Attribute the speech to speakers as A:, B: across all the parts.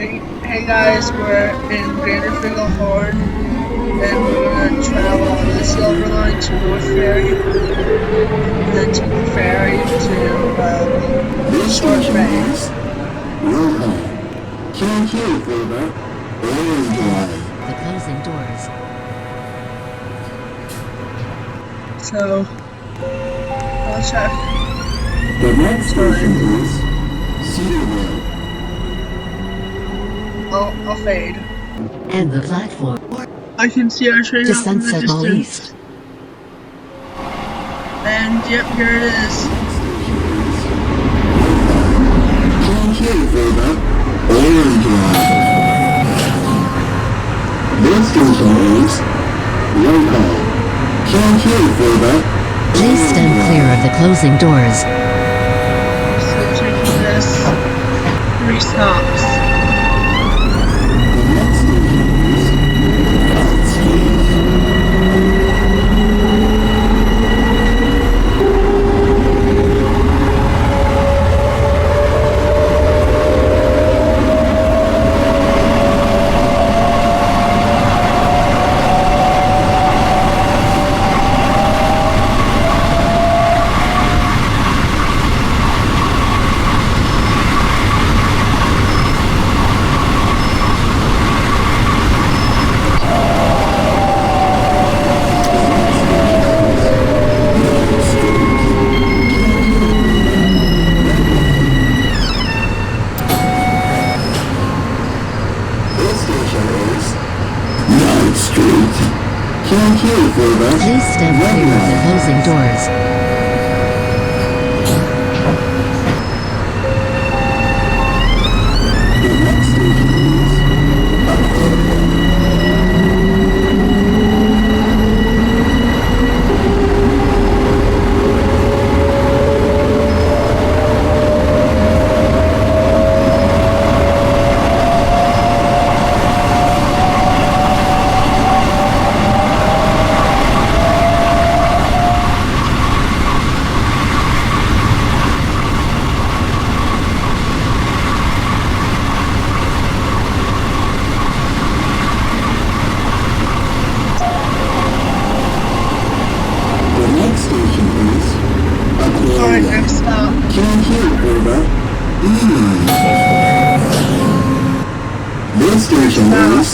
A: Hey guys, we're in Greater Fingalhorn, and we're gonna travel on the Silver Line to North Ferry, and then take the ferry to Short Bay.
B: The closing doors.
A: So, I'll check.
C: The next station is Cedarville.
A: I'll fade.
B: And the platform.
A: I can see our train
B: To
A: off in the
B: Sunset Mall
A: distance.
B: East.
A: And yep, here it is.
C: Orange Line. This station is local.
B: Please stand clear of the closing doors.
A: So taking this 3 stops.
C: The next station is
B: Please stand clear of the closing doors.
A: Alright, next stop.
C: This station is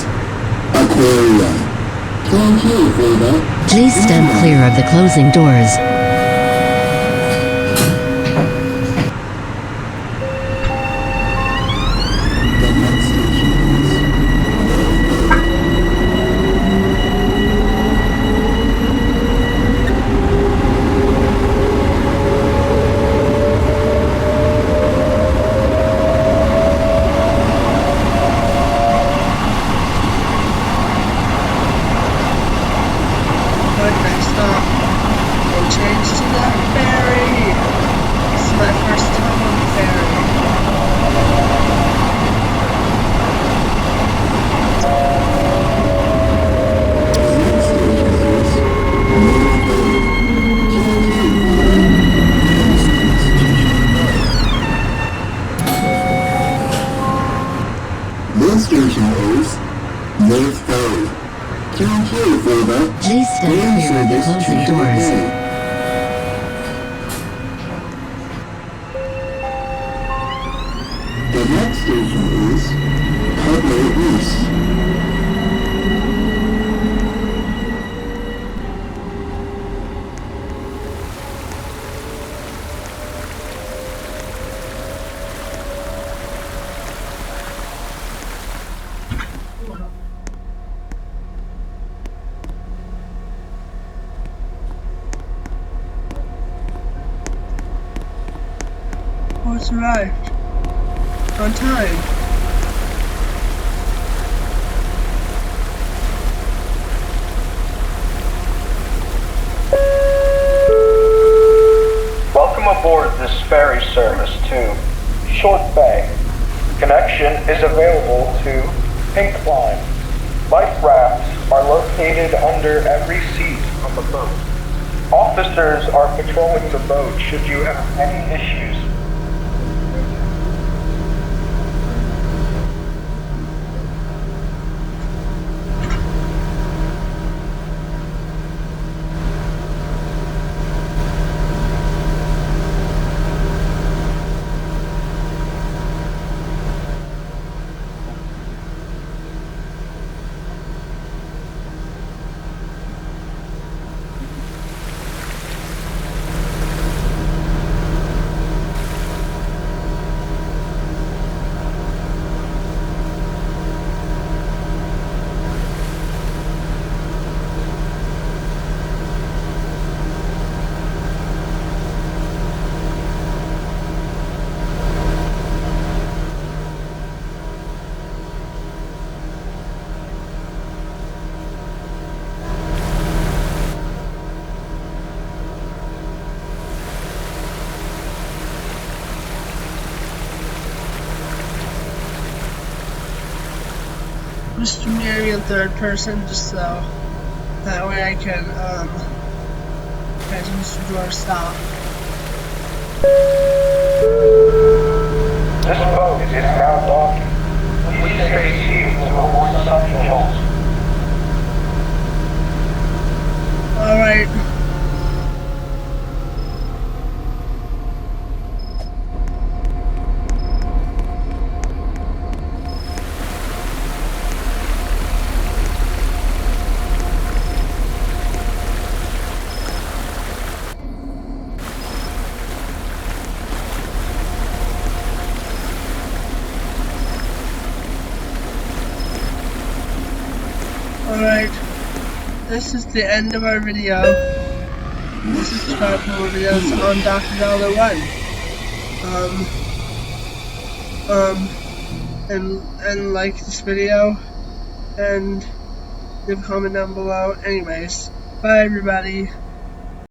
C: Aquarium.
B: Please stand clear of the closing doors.
C: The next station is
A: Alright, next stop. We'll change to the ferry. This is my first time on the ferry.
C: This station is North Ferry.
B: Please stand clear of the closing doors.
C: The next station is Pueblo East.
A: Horse arrived. On time.
D: Welcome aboard this ferry service to Short Bay. Connection is available to Pink Line. Life rafts are located under every seat on the boat. Officers are patrolling the boat should you have any issues.
A: switch to me in third person just so that way I can catch Mr. George stop.
D: This boat is now docking. Please stay safe to avoid sudden jolts.
A: Alright. Alright, this is the end of our video. This is subscribe for more videos on Dr. Dollar 1. And like this video, and leave a comment down below. Anyways, bye everybody.